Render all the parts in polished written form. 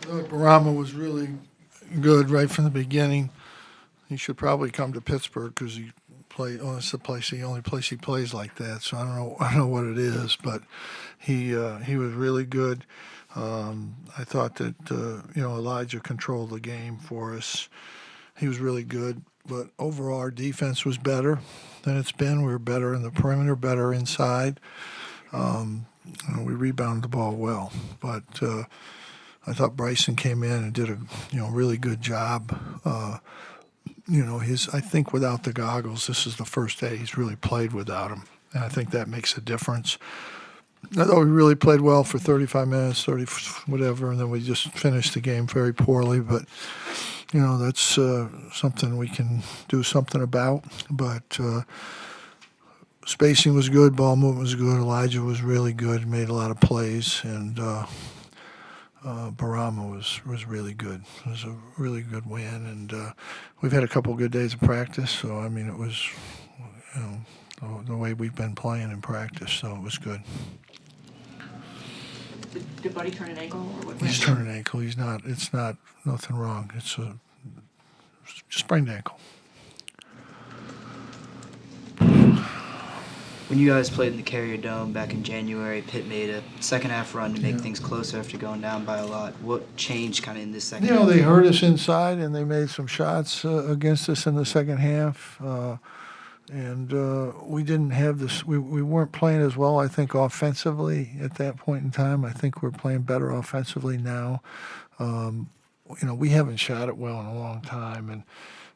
Boeheim was really good right from the beginning. He should probably come to Pittsburgh because he play. Oh, it's the only place he plays like that. So I don't know. I don't know what it is, but he was really good. I thought that Elijah controlled the game for us. He was really good, but overall our defense was better than it's been. We were better in the perimeter, better inside. We rebounded the ball well, but I thought Bryson came in and did a really good job. His I think without the goggles, this is the first day he's really played without them, and I think that makes a difference. I thought we really played well for 35 minutes, 30 whatever, and then we just finished the game very poorly. But that's something we can do something about. But spacing was good, ball movement was good. Elijah was really good, made a lot of plays, and Barama was really good. It was a really good win, and we've had a couple good days of practice. So I mean, it was the way we've been playing in practice, so it was good. Did Buddy turn an ankle or what? He's turned an ankle. He's not. It's not nothing wrong. It's a sprained ankle. When you guys played in the Carrier Dome back in January, Pitt made a second-half run to make things closer after going down by a lot. What changed kind of in this second half? They hurt us inside, and they made some shots against us in the second half. And we didn't have this. We weren't playing as well, I think, offensively at that point in time. I think we're playing better offensively now. We haven't shot it well in a long time, and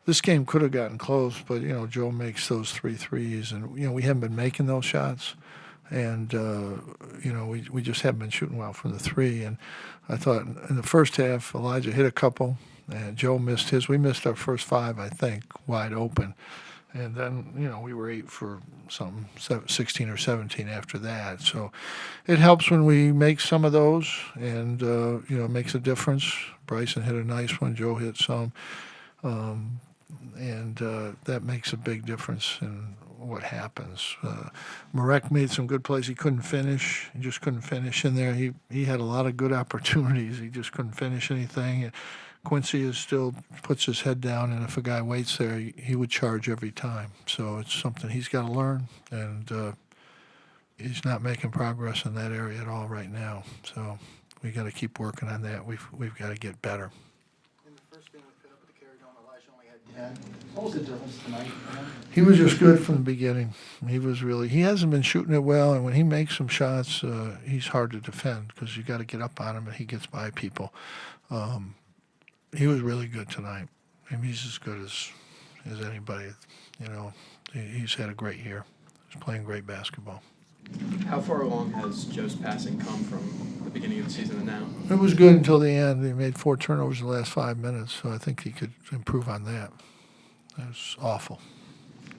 this game could have gotten close, but Joe makes those 3 threes, and we haven't been making those shots, and we just haven't been shooting well from the three. And I thought in the first half, Elijah hit a couple, and Joe missed his. We missed our first 5, I think, wide open. And then, we were 8 for something, 16 or 17 after that. So it helps when we make some of those, and, it makes a difference. Bryson hit a nice one. Joe hit some. And that makes a big difference in what happens. Marek made some good plays. He couldn't finish. He just couldn't finish in there. He had a lot of good opportunities. He just couldn't finish anything. Quincy is still puts his head down, and if a guy waits there, he would charge every time. So it's something he's got to learn, and he's not making progress in that area at all right now. So we got to keep working on that. We've got to get better. In the first game we put up with the Carrier Dome, Elijah only had 10. What was the difference tonight for him? He was just good from the beginning. He hasn't been shooting it well, and when he makes some shots, he's hard to defend because you got to get up on him, and he gets by people. He was really good tonight. I mean, he's as good as anybody. He's had a great year. He's playing great basketball. How far along has Joe's passing come from the beginning of the season and now? It was good until the end. He made 4 turnovers in the last 5 minutes, so I think he could improve on that. It was awful.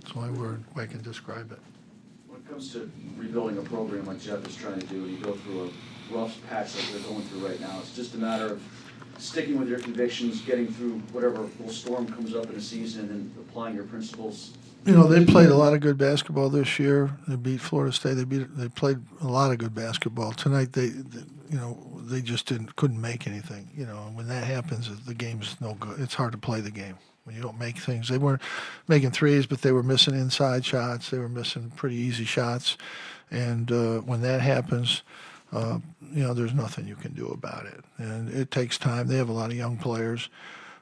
That's the only word I can describe it. When it comes to rebuilding a program like Jeff is trying to do, and you go through a rough patch like they're going through right now, it's just a matter of sticking with your convictions, getting through whatever little storm comes up in a season, and then applying your principles. They played a lot of good basketball this year. They beat Florida State. They played a lot of good basketball tonight. They just couldn't make anything. When that happens, the game's no good. It's hard to play the game when you don't make things. They weren't making threes, but they were missing inside shots. They were missing pretty easy shots, and when that happens, there's nothing you can do about it. And it takes time. They have a lot of young players.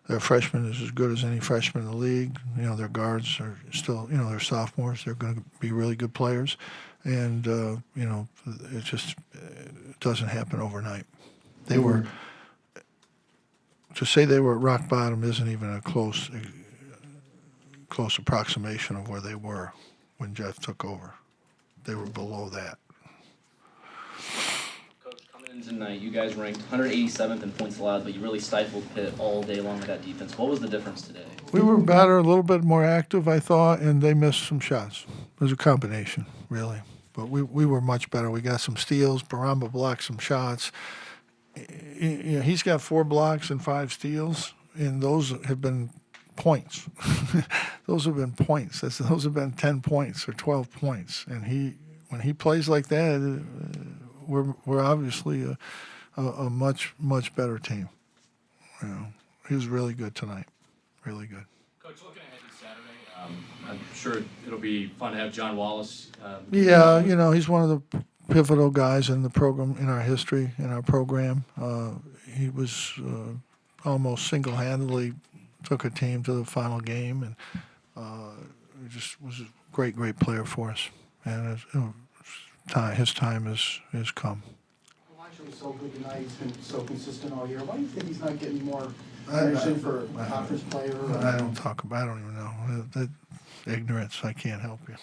Their freshmen is as good as any freshman in the league. Their guards are still, they're sophomores. They're going to be really good players. And, it just doesn't happen overnight. They were, to say they were at rock bottom isn't even a close approximation of where they were when Jeff took over. They were below that. Tonight, you guys ranked 187th in points allowed, but you really stifled Pitt all day long with that defense. What was the difference today? We were better, a little bit more active, I thought, and they missed some shots. It was a combination, really. But we were much better. We got some steals. Baramba blocked some shots. He's got 4 blocks and 5 steals, and those have been points. Those have been points. Those have been 10 points or 12 points. And when he plays like that, we're obviously a much better team. he was really good tonight, really good. Coach, looking ahead to Saturday, I'm sure it'll be fun to have John Wallace. Yeah, he's one of the pivotal guys in the program, in our history, in our program. He was almost single-handedly took a team to the final game, and he just was a great, great player for us. And his time has come. Elijah was so good tonight, he's been so consistent all year. Why do you think he's not getting more I- attention for a conference player? I don't even know. That ignorance, I can't help you.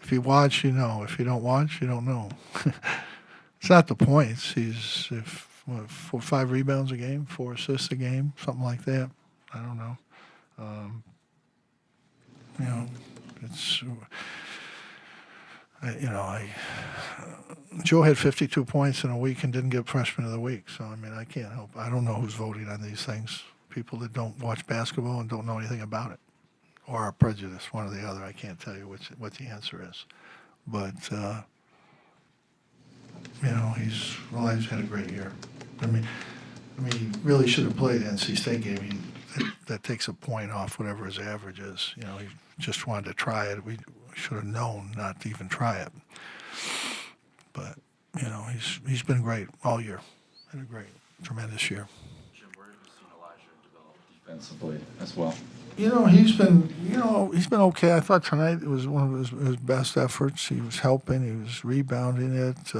If you watch, you know. If you don't watch, you don't know. It's not the points. He's 5 rebounds a game, 4 assists a game, something like that. I don't know. It's Joe had 52 points in a week and didn't get freshman of the week. So I can't help. I don't know who's voting on these things. People that don't watch basketball and don't know anything about it, or are prejudiced, one or the other. I can't tell you what the answer is, but Elijah's had a great year. He really should have played the NC State game. That takes a point off whatever his average is. He just wanted to try it. We should have known not to even try it. But he's been great all year. Had a great, tremendous year. Jim, where have you seen Elijah develop defensively as well? He's been okay. I thought tonight it was one of his best efforts. He was helping. He was rebounding it.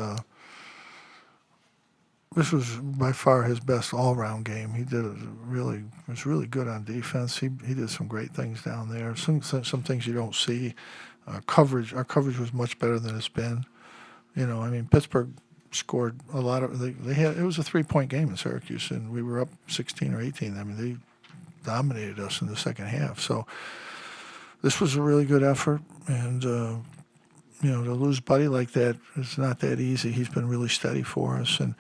This was by far his best all-round game. He was really good on defense. He did some great things down there. Some things you don't see. Our coverage was much better than it's been. Pittsburgh scored a lot of. It was a 3-point game in Syracuse, and we were up 16 or 18. They dominated us in the second half. So this was a really good effort, and to lose Buddy like that is not that easy. He's been really steady for us, and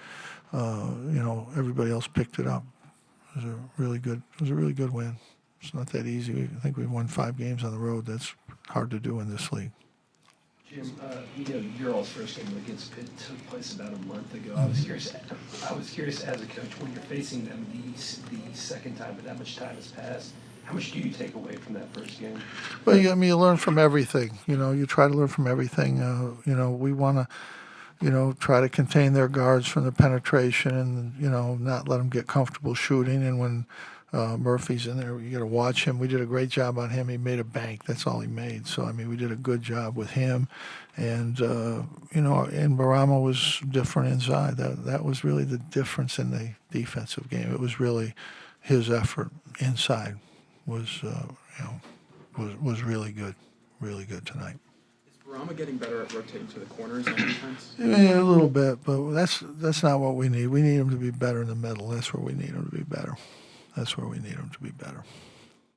everybody else picked it up. It was a really good win. It's not that easy. I think we won 5 games on the road. That's hard to do in this league. Jim, your all's first game against Pitt took place about a month ago. I was curious as a coach, when you're facing them the second time, but that much time has passed, how much do you take away from that first game? Well, you learn from everything. You try to learn from everything. We want to, try to contain their guards from the penetration and, not let them get comfortable shooting. And when Murphy's in there, you got to watch him. We did a great job on him. He made a bank. That's all he made. So, we did a good job with him. And, and Barama was different inside. That was really the difference in the defensive game. It was really his effort inside was really good tonight. Is Barama getting better at rotating to the corners on defense? Yeah, a little bit, but that's not what we need. We need him to be better in the middle. That's where we need him to be better.